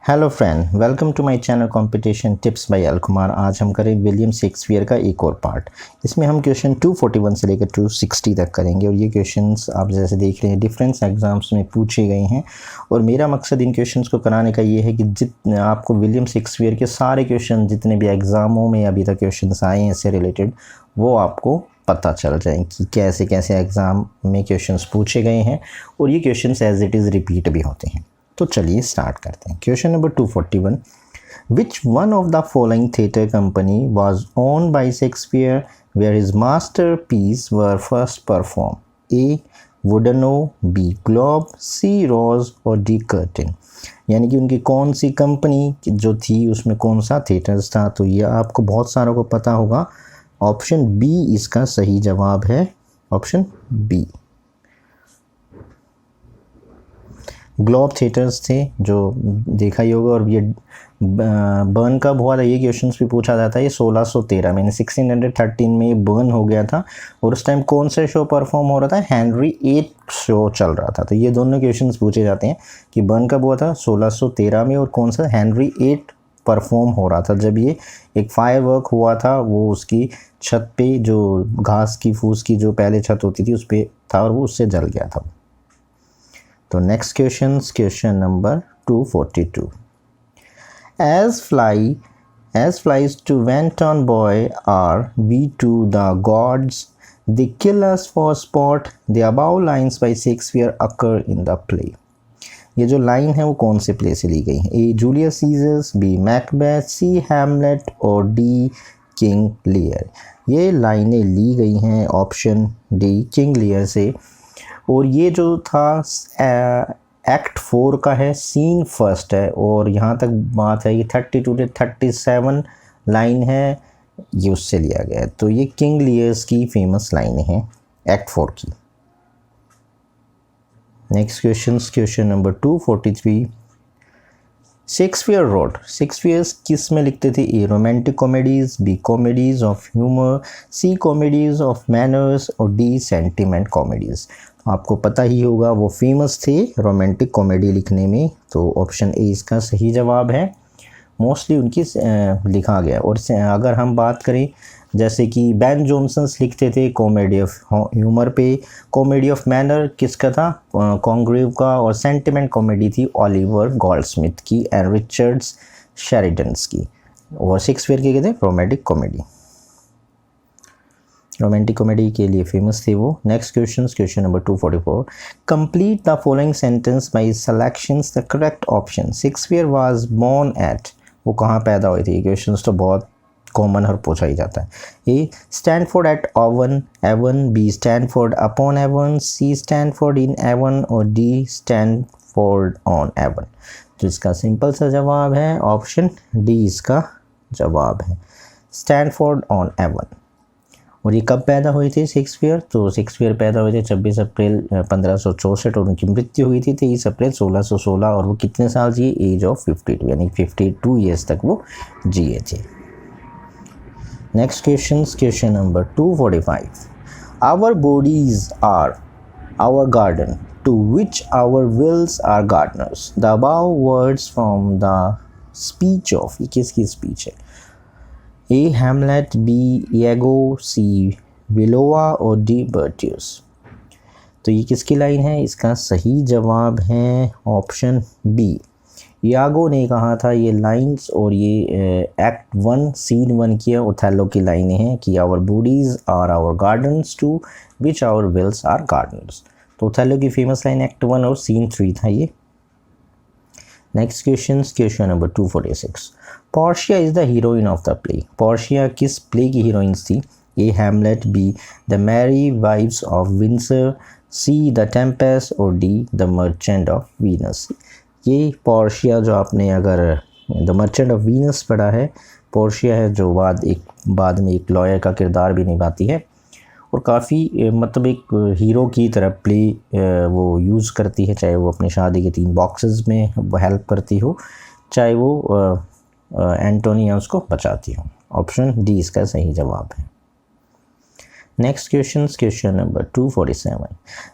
Hello friend, welcome to my channel competition tips by अल कुमार। आज हम करें विलियम शेक्सपियर का एक और पार्ट। इसमें हम क्वेश्चन 241 से लेकर 260 तक करेंगे और ये क्वेश्चंस आप जैसे देख रहे हैं डिफरेंस एग्जाम्स में पूछे गए हैं और मेरा मकसद इन क्वेश्चंस को कराने का ये है कि आपको विलियम शेक्सपियर के सारे क्वेश्चन जितने भी एग्ज़ामों में अभी तक क्वेश्चन आए हैं इससे रिलेटेड वो आपको पता चल जाए कि कैसे कैसे एग्ज़ाम में क्वेश्चंस पूछे गए हैं और ये questions as it is repeat भी होते हैं। तो चलिए स्टार्ट करते हैं। Question number 241, which one of the following theatre company was owned by Shakespeare where his masterpiece were first perform? A wooden O, B Globe, C Rose और D curtain. यानी कि उनकी कौन सी कंपनी जो थी उसमें कौन सा थिएटर्स था। तो ये आपको बहुत सारों को पता होगा। ऑप्शन बी इसका सही जवाब है, ऑप्शन बी। ग्लोब थिएटर्स थे जो देखा ही होगा। और ये बर्न कब हुआ था ये क्वेश्चंस भी पूछा जाता है। ये 1613 में 1613 में ये बर्न हो गया था और उस टाइम कौन सा शो परफॉर्म हो रहा था? हेनरी 8 शो चल रहा था। तो ये दोनों क्वेश्चंस पूछे जाते हैं कि बर्न कब हुआ था 1613 में और कौन सा हेनरी 8 परफॉर्म हो रहा था। जब ये एक फायर वर्क हुआ था वो उसकी छत पे जो घास की फूस की जो पहले छत होती थी उस पर था और वो उससे जल गया था। तो next question number 242, as flies to wanton boy are we to the gods, they kill us for sport, the above lines by Shakespeare occur in the play। ये जो लाइन है वो कौन से प्ले से ली गई है? ए जूलियस सीजर्स, बी मैकबेथ, सी Hamlet और डी किंग लियर। ये लाइनें ली गई हैं ऑप्शन डी किंग लियर से। और ये जो था एक्ट 4 का है, सीन फर्स्ट है और यहाँ तक बात है कि 32 से 37 लाइन है ये उससे लिया गया है। तो ये किंग लियर्स की फेमस लाइनें हैं एक्ट 4 की। नेक्स्ट क्वेश्चन नंबर 243, शेक्सपियर किस में लिखते थे? A romantic comedies, b comedies of humour, c comedies of manners और डी सेंटिमेंट कॉमेडीज। आपको पता ही होगा वो फेमस थे रोमांटिक कॉमेडी लिखने में। तो ऑप्शन ए इसका सही जवाब है। मोस्टली उनकी लिखा गया। और अगर हम बात करें जैसे कि बेन जॉनसन्स लिखते थे कॉमेडी ऑफ ह्यूमर पे, कॉमेडी ऑफ मैनर किसका था? कॉन्ग्रेव का। और सेंटिमेंट कॉमेडी थी ओलिवर गोल्डस्मिथ की एंड रिचर्ड्स शेरिडन्स की। और शेक्सपियर के कहते हैं रोमांटिक कॉमेडी के लिए फेमस थे वो। Next question number 244, complete the following sentence by selections the correct option. Shakespeare was born at, वो कहाँ पैदा हुए थे? क्वेश्चंस तो बहुत कॉमन और पूछा ही जाता है। A Stanford at Avon, B Stanford upon Avon, C Stanford in Avon और डी स्टैनफोर्ड ऑन एवन। तो इसका सिंपल सा जवाब है ऑप्शन डी इसका जवाब है, स्टैनफोर्ड ऑन एवन। और ये कब पैदा हुए थे शेक्सपियर? तो शेक्सपियर पैदा हुए थे 26 अप्रैल 1564 और उनकी मृत्यु हुई थी 23 अप्रैल 1616। और वो कितने साल जिए? एज ऑफ 52, यानी 52 ईयर्स तक वो जिए थे। Next question number 245, our bodies are our garden to which our wills are gardeners, the above words from the speech of. ये किसकी स्पीच है? A Hamlet, b Iago, c Viola और d बर्टियस। तो ये किसकी लाइन है? इसका सही जवाब है ऑप्शन बी, यागो ने कहा था ये लाइंस। और ये एक्ट 1 सीन 1 की ओथेलो की लाइनें हैं कि our bodies are our gardens to which our wills are gardeners. तो ओथेलो की फेमस लाइन एक्ट 1 और सीन 3 था ये। Next question number 246, Portia is the heroine of the play. Portia किस प्ले की हीरोइंस थी? A Hamlet, B the Merry Wives of Windsor, C the Tempest और D the Merchant of Venus. ये Portia जो आपने अगर द मर्चेंट ऑफ वीनस पढ़ा है, पोर्शिया है जो बाद में एक लॉयर का किरदार भी निभाती है और काफ़ी मतलब एक हीरो की तरह प्ले वो यूज़ करती है, चाहे वो अपने शादी के 3 बॉक्सेस में वो हेल्प करती हो, चाहे वो एंटोनिया उसको बचाती हो। ऑप्शन डी इसका सही जवाब है। Next question number 247,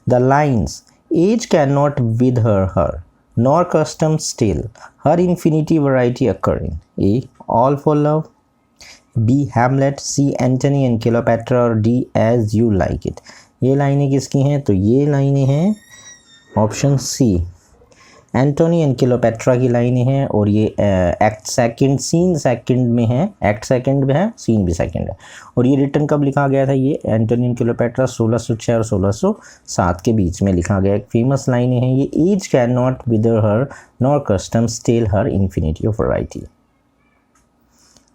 the lines age can not with her nor customs tale her infinity variety occurring. A. All for love, B. Hamlet, C. Antony and Cleopatra और D. As you like it. ये लाइनें किसकी हैं? तो ये लाइनें हैं option c, Antony and Cleopatra की लाइनें हैं और ये एक्ट सेकंड सीन सेकंड में है, एक्ट सेकंड में है, सीन भी सेकंड है। और ये रिटर्न कब लिखा गया था? ये एंटोनी एंड क्लियोपेट्रा 1606 और 1607 के बीच में लिखा गया। एक फेमस लाइनें हैं ये, each can not wither her nor customs stale her infinity of variety.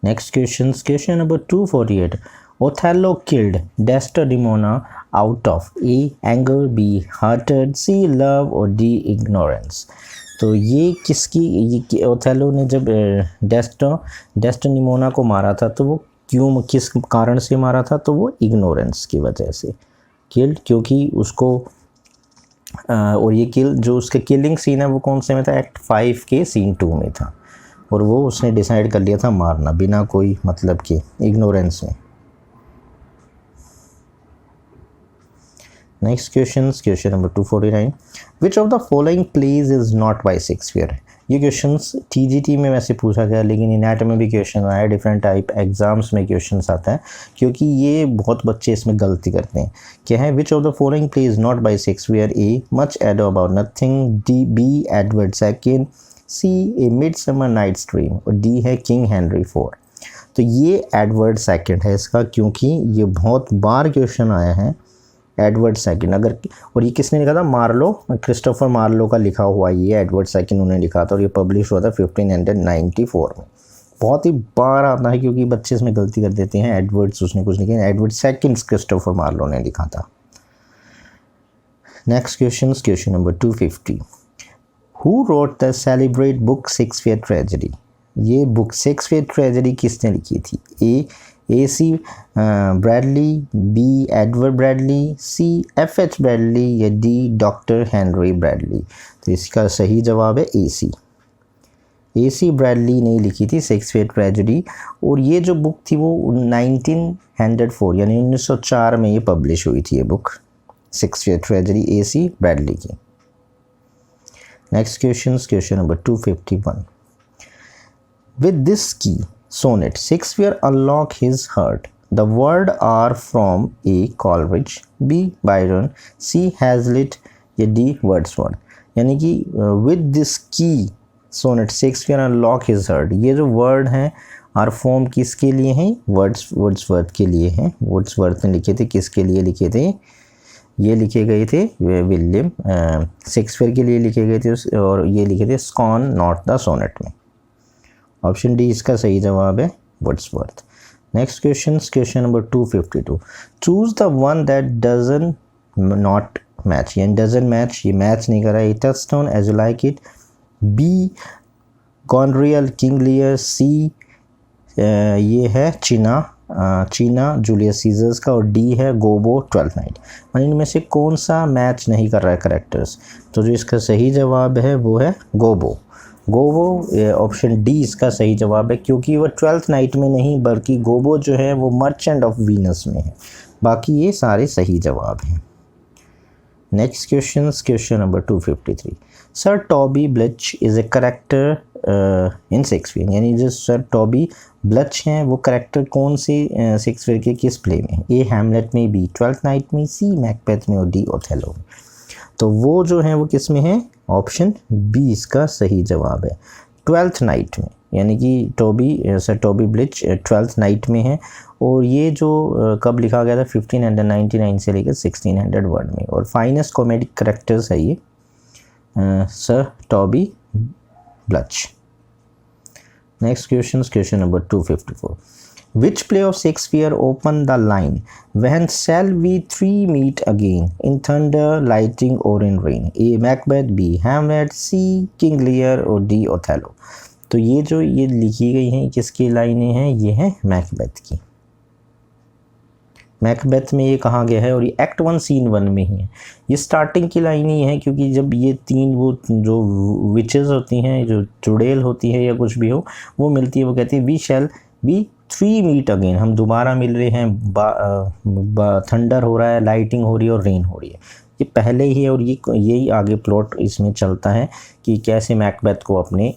Next question number 248, Othello killed Desdemona out of A. anger, B. hatred, C. love और D. ignorance। तो ये किसकी, ओथेलो ने जब डेस्डेमोना को मारा था तो वो क्यों, किस कारण से मारा था? तो वो इग्नोरेंस की वजह से किल्ड, क्योंकि उसको और ये किल जो उसका किलिंग सीन है वो कौन से में था? एक्ट 5 के सीन 2 में था और वो उसने डिसाइड कर लिया था मारना बिना कोई मतलब के, इग्नोरेंस में। Next question number 249, which of the following pledge is not by Shakespeare. ये क्वेश्चंस टीजीटी में वैसे पूछा गया, लेकिन नेट में भी क्वेश्चन आया, डिफरेंट टाइप एग्जाम्स में क्वेश्चंस आता है, क्योंकि ये बहुत बच्चे इसमें गलती करते हैं। क्या है? Which of the following plays not by Shakespeare? A. Much ado about nothing, d. B. Edward second, c. A midsummer night's dream और डी है किंग हेनरी 4। तो ये एडवर्ड सेकंड है इसका, क्योंकि ये बहुत बार क्वेश्चन आया है एडवर्ड सेकंड। अगर, और ये किसने लिखा था? मार्लो, क्रिस्टोफर मार्लो का लिखा हुआ ये एडवर्ड सेकंड उन्होंने लिखा था और ये पब्लिश हुआ था 1594 में। बहुत ही बार आता है क्योंकि बच्चे इसमें गलती कर देते हैं, एडवर्ड्स उसने कुछ लिखा, एडवर्ड सेकंड क्रिस्टोफर मार्लो ने लिखा था। Next question number 250, who wrote the celebrated book Shakespeare tragedy. ये बुक शेक्सपियर ट्रेजेडी किसने लिखी थी? A. C. Bradley, B. Edward Bradley, C. F.H. Bradley या डी. Doctor Henry Bradley. तो इसका सही जवाब है ए सी ब्रैडली ने लिखी थी शेक्सपियर ट्रेजेडी। और ये जो बुक थी वो 1904 यानी 1904 में ये पब्लिश हुई थी ये बुक शेक्सपियर ट्रेजेडी, ए सी ब्रैडली की। Next question number 251, with this की sonnet Shakespeare unlock his heart. The word are from A. Coleridge, B. Byron, C. Hazlitt या D. Wordsworth। यानी कि with this key sonnet Shakespeare unlock his heart, ये जो word हैं are form किसके लिए हैं? वर्ड्सवर्थ के लिए हैं। वर्ड्सवर्थ ने लिखे थे, किसके लिए लिखे थे? ये लिखे गए थे विलियम शेक्सपियर के लिए लिखे गए थे और ये लिखे थे स्कॉन नॉट द सोनेट में। ऑप्शन डी इसका सही जवाब है Wordsworth. Next question number 252, choose the one that doesn't not match, यानी डजंट मैच, ये मैच नहीं कर रहा है। Touchstone, as you like it, B. Goneril, King Lear, C. ये है चीना जूलियस सीजर्स का और डी है गोबो 12th नाइट। यानी इनमें से कौन सा मैच नहीं कर रहा है करेक्टर्स? तो जो इसका सही जवाब है वो है गोबो। ऑप्शन डी इसका सही जवाब है, क्योंकि वो 12th नाइट में नहीं बल्कि गोबो जो है वो मर्चेंट ऑफ वीनस में है। बाकी ये सारे सही जवाब हैं। Next question number 253, sir Toby Belch is a character in Shakespeare. यानी जो सर टॉबी ब्लच हैं वो करेक्टर कौन से शेक्सपियर के किस प्ले में? ए. हैमलेट में, बी. 12th नाइट में, सी. मैकबेथ में और डी. ओथेलो में। तो वो जो है वो किस में है? ऑप्शन बी इसका सही जवाब है 12th नाइट में। यानी कि sir Toby bleach 12th night में है और ये जो कब लिखा गया था? 1599 से लेकर 1600 वर्ड में। और फाइनेस्ट कॉमेडिक करेक्टर्स है ये sir Toby Belch. Next question number 254, which play of Shakespeare opened the line when shall we three meet again in thunder, lightning or in rain? A. Macbeth, B. Hamlet, C. King Lear और D. Othello। तो ये जो ये लिखी गई हैं किसकी लाइनें हैं? ये हैं मैकबेथ की। मैकबेथ में ये कहा गया है और ये एक्ट 1 सीन 1 में ही है। ये स्टार्टिंग की लाइन ही है, क्योंकि जब ये तीन वो जो विचेस होती हैं, जो चुड़ैल होती है या कुछ भी हो, वो मिलती है, वो कहती है we shall be 3 meet again, हम दोबारा मिल रहे हैं। थंडर हो रहा है, लाइटिंग हो रही है और रेन हो रही है। ये पहले ही है और यही आगे प्लॉट इसमें चलता है कि कैसे मैकबेथ को अपने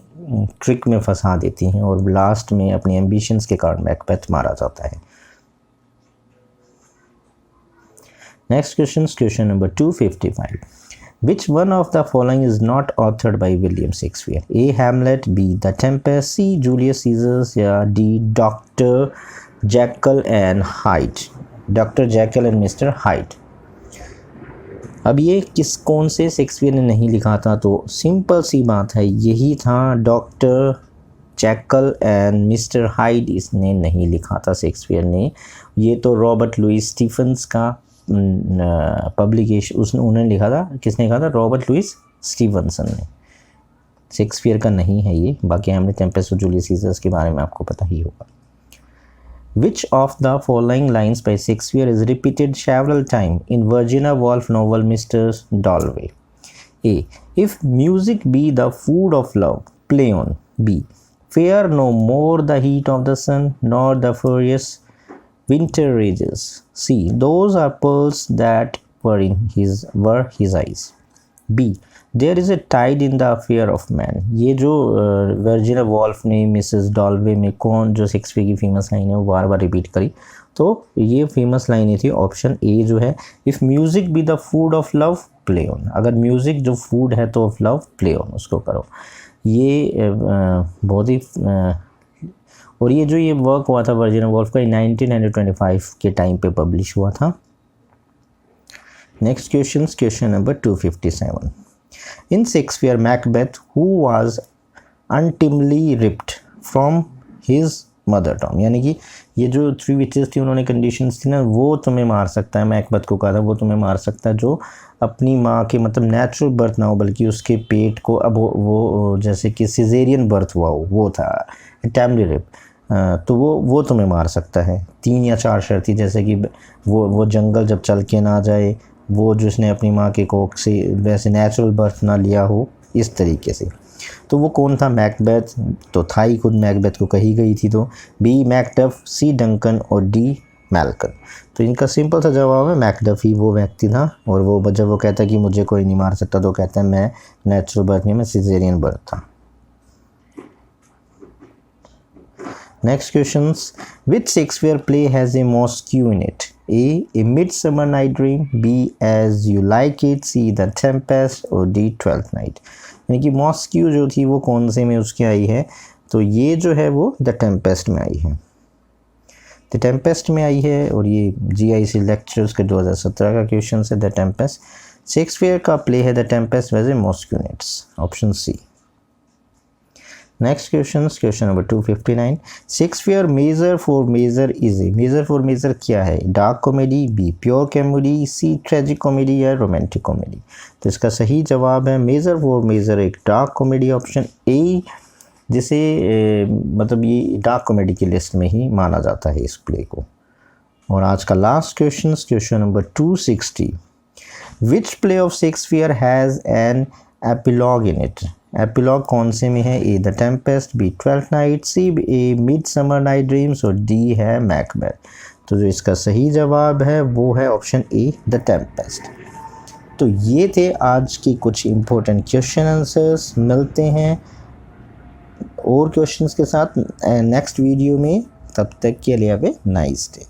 ट्रिक में फंसा देती हैं और लास्ट में अपने एम्बिशंस के कारण मैकबेथ मारा जाता है। Next question number 255, Which one of the following is not authored by William Shakespeare? A. Hamlet, B. The Tempest, C. Julius Caesar या D. Dr. Jekyll and Hyde, Dr. Jekyll and Mr. Hyde। अब ये कौन से Shakespeare ने नहीं लिखा था, तो सिंपल सी बात है, यही था doctor jackal and mister hide, इसने नहीं लिखा था शेक्सपियर ने। ये तो रॉबर्ट लुइस स्टीफन्स का पब्लिकेशन उन्होंने लिखा था। किसने लिखा था? रॉबर्ट लुइस स्टीवनसन ने। शेक्सपियर का नहीं है ये। बाकी हमने टेम्पेस्ट और जूलियस सीजर्स के बारे में आपको पता ही होगा। Which of the following lines by Shakespeare is repeated several times in Virginia Woolf novel Mr. Dalloway? A. If music be the food of love, play on. B. Fear no more the heat of the sun, nor the furious winter rages. C. Those are pearls that were his eyes. B. There is a tide in the affair of man. ये जो Virginia wolf ने Mrs Dalloway में कौन जो Shakespeare की famous line है वो बार बार repeat करी, तो ये फेमस लाइन थी ऑप्शन ए जो है, if music be the food of love play on. अगर म्यूज़िक जो फूड है तो ऑफ लव प्ले ऑन, उसको करो। ये बहुत ही और ये जो ये वर्क हुआ था वर्जिना वॉल्फ का 1925 के टाइम पे पब्लिश हुआ था। Next question number 257, In Shakespeare, Macbeth, who was untimely ripped from his mother tomb, यानी कि ये जो 3 विचेस थी, उन्होंने कंडीशंस थी ना, वो तुम्हें मार सकता है। मैकबेथ को कहा था वो तुम्हें मार सकता है जो अपनी माँ के मतलब नेचुरल बर्थ ना हो बल्कि उसके पेट को अब वो जैसे कि सिजेरियन बर्थ हुआ हो, वो था अनटाइमली रिप, तो वो तुम्हें मार सकता है। 3 या 4 शर्त थी, जैसे कि वो जंगल जब चल के ना जाए, वो जिसने अपनी माँ के कोख से वैसे नेचुरल बर्थ ना लिया हो, इस तरीके से। तो वो कौन था? मैकबेथ तो था ही, खुद मैकबेथ को कही गई थी। तो बी मैकडफ, सी डंकन और डी मैल्कन। तो इनका सिंपल सा जवाब है मैकडफ ही वो व्यक्ति था। और वो जब वो कहता है कि मुझे कोई नहीं मार सकता, तो कहता है मैं नेचुरल बर्थ नहीं, मैं सिजेरियन बर्थ था। Next questions. Which Shakespeare play has a Mosque in it? A. Midsummer Night Dream, B. As You Like It, C. The Tempest और D. Twelfth Night। यानी कि Mosque जो थी वो कौन से में उसकी आई है? तो ये जो है वो The Tempest में आई है। The Tempest में आई है और ये GIC लेक्चर्स के 2017 का क्वेश्चन है The Tempest। शेक्सपियर का प्ले है The Tempest वैसे Mosque in it, option C. Next question number 259, Shakespeare measure for measure is A, measure for measure क्या है? Dark comedy, B pure comedy, C tragic comedy या romantic comedy. तो इसका सही जवाब है मेजर फॉर मेजर एक डार्क कॉमेडी, ऑप्शन ए, जिसे मतलब ये डार्क कॉमेडी की लिस्ट में ही माना जाता है इस प्ले को। और आज का last question number 260, which play of Shakespeare has an epilogue in it? Epilogue कौन से में है? A the Tempest, B Twelfth Night, C A Midsummer Night Dreams और डी है मैकबेथ। तो जो इसका सही जवाब है वो है ऑप्शन ए द टेम्पेस्ट। तो ये थे आज की कुछ इंपॉर्टेंट क्वेश्चन आंसर्स। मिलते हैं और क्वेश्चंस के साथ नेक्स्ट वीडियो में, तब तक के लिए नाइस डे।